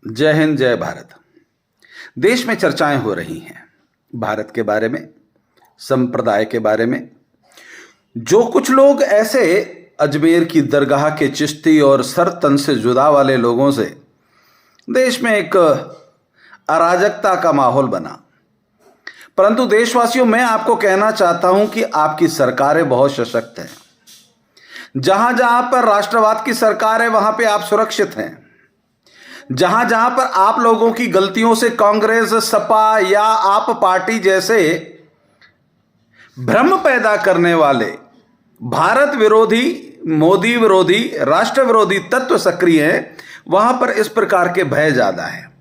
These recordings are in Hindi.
जय हिंद, जय भारत। देश में चर्चाएं हो रही हैं भारत के बारे में, संप्रदाय के बारे में। जो कुछ लोग ऐसे अजमेर की दरगाह के चिश्ती और सर तन से जुदा वाले लोगों से देश में एक अराजकता का माहौल बना। परंतु देशवासियों, मैं आपको कहना चाहता हूं कि आपकी सरकारें बहुत सशक्त हैं। जहां जहां पर राष्ट्रवाद की सरकार है वहां पे आप सुरक्षित हैं। जहां जहां पर आप लोगों की गलतियों से कांग्रेस, सपा या आप पार्टी जैसे भ्रम पैदा करने वाले भारत विरोधी, मोदी विरोधी, राष्ट्र विरोधी तत्व सक्रिय हैं, वहां पर इस प्रकार के भय ज्यादा है।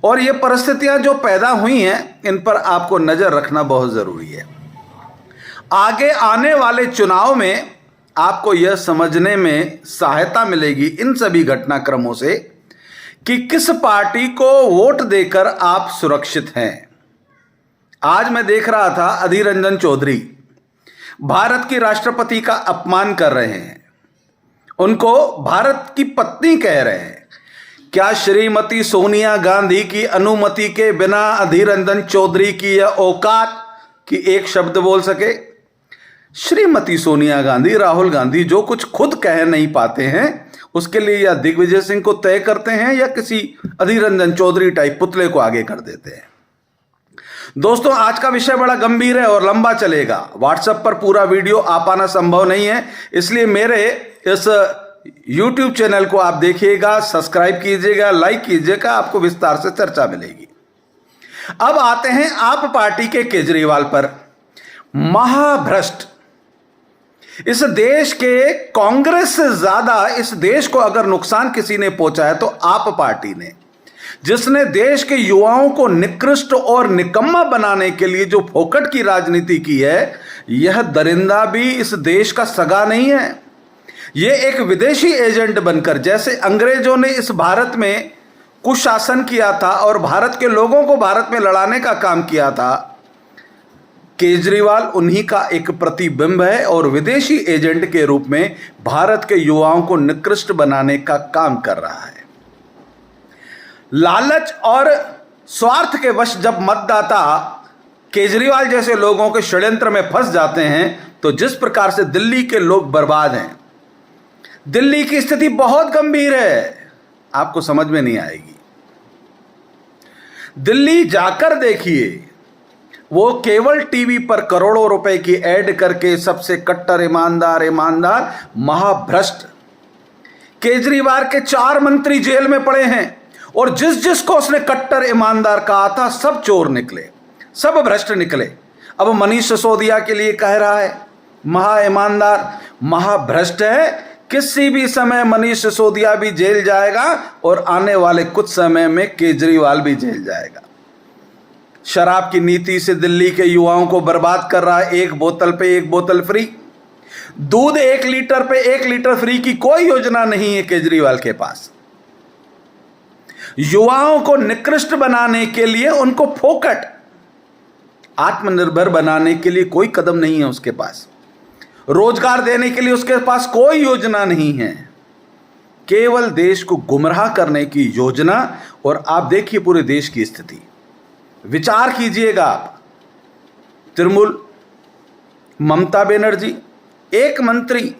और ये परिस्थितियां जो पैदा हुई हैं, इन पर आपको नजर रखना बहुत जरूरी है। आगे आने वाले चुनाव में आपको यह समझने में सहायता मिलेगी इन सभी घटनाक्रमों से कि किस पार्टी को वोट देकर आप सुरक्षित हैं। आज मैं देख रहा था, अधीर रंजन चौधरी भारत की राष्ट्रपति का अपमान कर रहे हैं, उनको भारत की पत्नी कह रहे हैं। क्या श्रीमती सोनिया गांधी की अनुमति के बिना अधीर रंजन चौधरी की यह औकात कि एक शब्द बोल सके? श्रीमती सोनिया गांधी, राहुल गांधी जो कुछ खुद कह नहीं पाते हैं, उसके लिए या दिग्विजय सिंह को तय करते हैं या किसी अधीर रंजन चौधरी टाइप पुतले को आगे कर देते हैं। दोस्तों, आज का विषय बड़ा गंभीर है और लंबा चलेगा। व्हाट्सएप पर पूरा वीडियो आ पाना संभव नहीं है, इसलिए मेरे इस YouTube चैनल को आप देखिएगा, सब्सक्राइब कीजिएगा, लाइक कीजिएगा, आपको विस्तार से चर्चा मिलेगी। अब आते हैं आप पार्टी के केजरीवाल पर। महाभ्रष्ट, इस देश के कांग्रेस से ज्यादा इस देश को अगर नुकसान किसी ने पहुंचा है तो आप पार्टी ने, जिसने देश के युवाओं को निकृष्ट और निकम्मा बनाने के लिए जो फोकट की राजनीति की है, यह दरिंदा भी इस देश का सगा नहीं है। यह एक विदेशी एजेंट बनकर, जैसे अंग्रेजों ने इस भारत में कुशासन किया था और भारत के लोगों को भारत में लड़ाने का काम किया था, केजरीवाल उन्हीं का एक प्रतिबिंब है और विदेशी एजेंट के रूप में भारत के युवाओं को निकृष्ट बनाने का काम कर रहा है। लालच और स्वार्थ के वश जब मतदाता केजरीवाल जैसे लोगों के षड्यंत्र में फंस जाते हैं, तो जिस प्रकार से दिल्ली के लोग बर्बाद हैं, दिल्ली की स्थिति बहुत गंभीर है, आपको समझ में नहीं आएगी। दिल्ली जाकर देखिए, वो केवल टीवी पर करोड़ों रुपए की ऐड करके सबसे कट्टर ईमानदार महाभ्रष्ट केजरीवाल के 4 मंत्री जेल में पड़े हैं और जिस जिसको उसने कट्टर ईमानदार कहा था, सब चोर निकले, सब भ्रष्ट निकले। अब मनीष सिसोदिया के लिए कह रहा है महा ईमानदार, महाभ्रष्ट है। किसी भी समय मनीष सिसोदिया भी जेल जाएगा और आने वाले कुछ समय में केजरीवाल भी जेल जाएगा। शराब की नीति से दिल्ली के युवाओं को बर्बाद कर रहा है। 1 बोतल पे 1 बोतल फ्री, दूध 1 लीटर पे 1 लीटर फ्री की कोई योजना नहीं है केजरीवाल के पास। युवाओं को निकृष्ट बनाने के लिए, उनको फोकट आत्मनिर्भर बनाने के लिए कोई कदम नहीं है उसके पास। रोजगार देने के लिए उसके पास कोई योजना नहीं है, केवल देश को गुमराह करने की योजना। और आप देखिए पूरे देश की स्थिति, विचार कीजिएगा आप। तृणमूल, ममता बनर्जी, एक मंत्री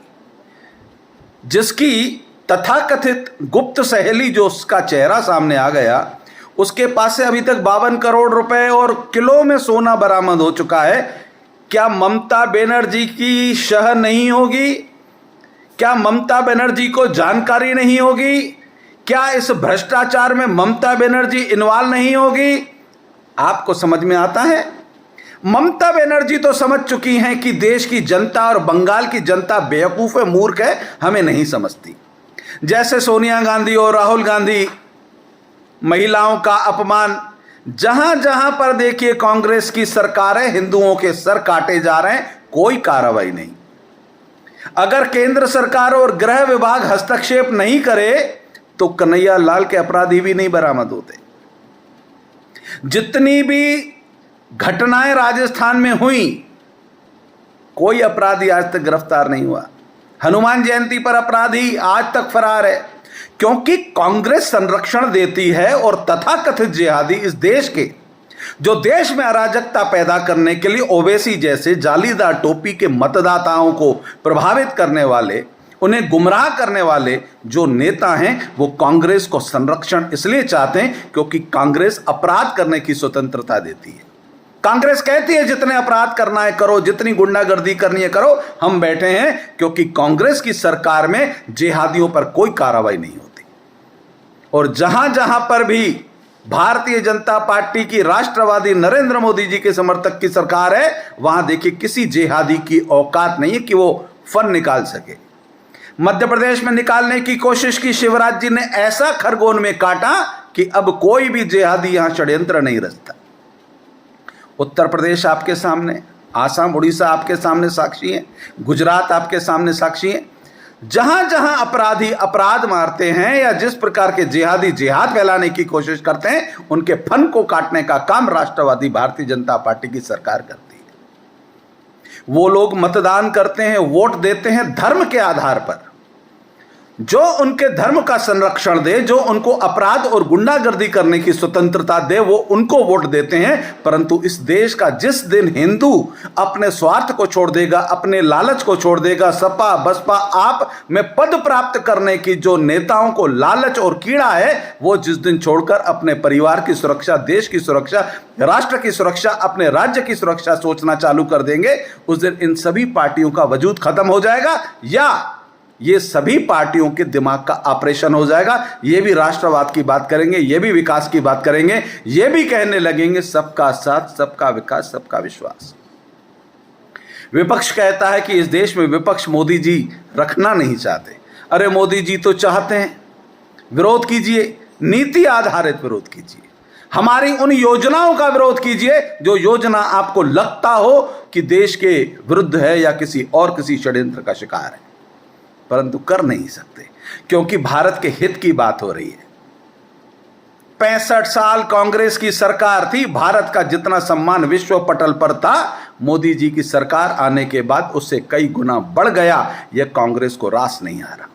जिसकी तथाकथित गुप्त सहेली, जो उसका चेहरा सामने आ गया, उसके पास से अभी तक 52 करोड़ रुपए और किलो में सोना बरामद हो चुका है। क्या ममता बनर्जी की शह नहीं होगी? क्या ममता बनर्जी को जानकारी नहीं होगी? क्या इस भ्रष्टाचार में ममता बनर्जी इन्वॉल्व नहीं होगी? आपको समझ में आता है? ममता बनर्जी तो समझ चुकी हैं कि देश की जनता और बंगाल की जनता बेवकूफ है, मूर्ख है, हमें नहीं समझती। जैसे सोनिया गांधी और राहुल गांधी, महिलाओं का अपमान, जहां जहां पर देखिए कांग्रेस की सरकारें, हिंदुओं के सर काटे जा रहे हैं, कोई कार्रवाई नहीं। अगर केंद्र सरकार और गृह विभाग हस्तक्षेप नहीं करे तो कन्हैया लाल के अपराधी भी नहीं बरामद होते। जितनी भी घटनाएं राजस्थान में हुई, कोई अपराधी आज तक गिरफ्तार नहीं हुआ। हनुमान जयंती पर अपराधी आज तक फरार है। क्योंकि कांग्रेस संरक्षण देती है और तथाकथित जिहादी इस देश के, जो देश में अराजकता पैदा करने के लिए ओवैसी जैसे जालीदार टोपी के मतदाताओं को प्रभावित करने वाले, उन्हें गुमराह करने वाले जो नेता हैं, वो कांग्रेस को संरक्षण इसलिए चाहते हैं क्योंकि कांग्रेस अपराध करने की स्वतंत्रता देती है। कांग्रेस कहती है जितने अपराध करना है करो, जितनी गुंडागर्दी करनी है करो, हम बैठे हैं, क्योंकि कांग्रेस की सरकार में जिहादियों पर कोई कार्रवाई नहीं होती। और जहां जहां पर भी भारतीय जनता पार्टी की राष्ट्रवादी नरेंद्र मोदी जी के समर्थक की सरकार है, वहां देखिए किसी जिहादी की औकात नहीं है कि वो फन निकाल सके। मध्य प्रदेश में निकालने की कोशिश की शिवराज जी ने, ऐसा खरगोन में काटा कि अब कोई भी जिहादी यहां षड्यंत्र नहीं रचता। उत्तर प्रदेश आपके सामने, आसाम उड़ीसा आपके सामने साक्षी है, गुजरात आपके सामने साक्षी है। जहां जहां अपराधी अपराध मारते हैं या जिस प्रकार के जिहादी जिहाद फैलाने की कोशिश करते हैं, उनके फन को काटने का काम राष्ट्रवादी भारतीय जनता पार्टी की सरकार करती है। वो लोग मतदान करते हैं, वोट देते हैं धर्म के आधार पर, जो उनके धर्म का संरक्षण दे, जो उनको अपराध और गुंडागर्दी करने की स्वतंत्रता दे, वो उनको वोट देते हैं। परंतु इस देश का जिस दिन हिंदू अपने स्वार्थ को छोड़ देगा, अपने लालच को छोड़ देगा, सपा बसपा आप में पद प्राप्त करने की जो नेताओं को लालच और कीड़ा है, वो जिस दिन छोड़कर अपने परिवार की सुरक्षा, देश की सुरक्षा, राष्ट्र की सुरक्षा, अपने राज्य की सुरक्षा सोचना चालू कर देंगे, उस दिन इन सभी पार्टियों का वजूद खत्म हो जाएगा, या ये सभी पार्टियों के दिमाग का ऑपरेशन हो जाएगा। ये भी राष्ट्रवाद की बात करेंगे, ये भी विकास की बात करेंगे, ये भी कहने लगेंगे सबका साथ, सबका विकास, सबका विश्वास। विपक्ष कहता है कि इस देश में विपक्ष मोदी जी रखना नहीं चाहते। अरे मोदी जी तो चाहते हैं, विरोध कीजिए, नीति आधारित विरोध कीजिए, हमारी उन योजनाओं का विरोध कीजिए जो योजना आपको लगता हो कि देश के विरुद्ध है या किसी षड्यंत्र का शिकार है, परंतु कर नहीं सकते क्योंकि भारत के हित की बात हो रही है। 65 साल कांग्रेस की सरकार थी, भारत का जितना सम्मान विश्व पटल पर था, मोदी जी की सरकार आने के बाद उससे कई गुना बढ़ गया। यह कांग्रेस को रास नहीं आ रहा।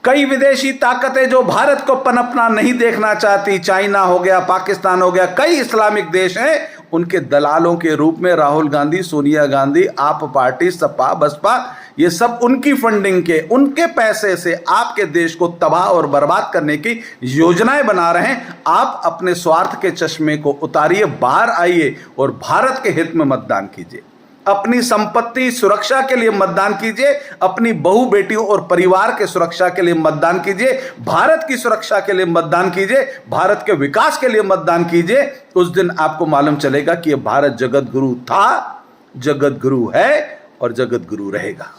कई विदेशी ताकतें जो भारत को पनपना नहीं देखना चाहती, चाइना हो गया, पाकिस्तान हो गया, कई इस्लामिक देश हैं, उनके दलालों के रूप में राहुल गांधी, सोनिया गांधी, आप पार्टी, सपा बसपा, ये सब उनकी फंडिंग के, उनके पैसे से आपके देश को तबाह और बर्बाद करने की योजनाएं बना रहे हैं। आप अपने स्वार्थ के चश्मे को उतारिए, बाहर आइए और भारत के हित में मतदान कीजिए। अपनी संपत्ति सुरक्षा के लिए मतदान कीजिए, अपनी बहू बेटियों और परिवार के सुरक्षा के लिए मतदान कीजिए, भारत की सुरक्षा के लिए मतदान कीजिए, भारत के विकास के लिए मतदान कीजिए। उस दिन आपको मालूम चलेगा कि यह भारत जगत गुरु था, जगत गुरु है और जगत गुरु रहेगा।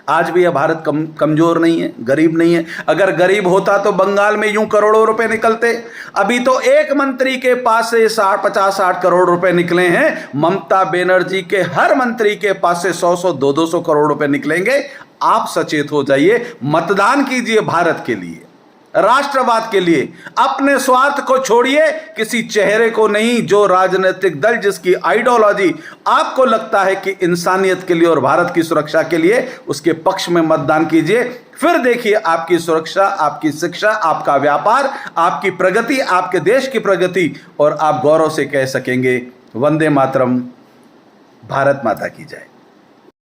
आज भी यह भारत कमजोर नहीं है, गरीब नहीं है। अगर गरीब होता तो बंगाल में यूं करोड़ों रुपए निकलते। अभी तो एक मंत्री के पास से 50-60 करोड़ रुपए निकले हैं। ममता बनर्जी के हर मंत्री के पास से 100-100, 200 करोड़ रुपए निकलेंगे। आप सचेत हो जाइए, मतदान कीजिए भारत के लिए, राष्ट्रवाद के लिए। अपने स्वार्थ को छोड़िए, किसी चेहरे को नहीं। जो राजनीतिक दल जिसकी आइडियोलॉजी आपको लगता है कि इंसानियत के लिए और भारत की सुरक्षा के लिए, उसके पक्ष में मतदान कीजिए। फिर देखिए आपकी सुरक्षा, आपकी शिक्षा, आपका व्यापार, आपकी प्रगति, आपके देश की प्रगति, और आप गौरव से कह सकेंगे वंदे मातरम, भारत माता की जय।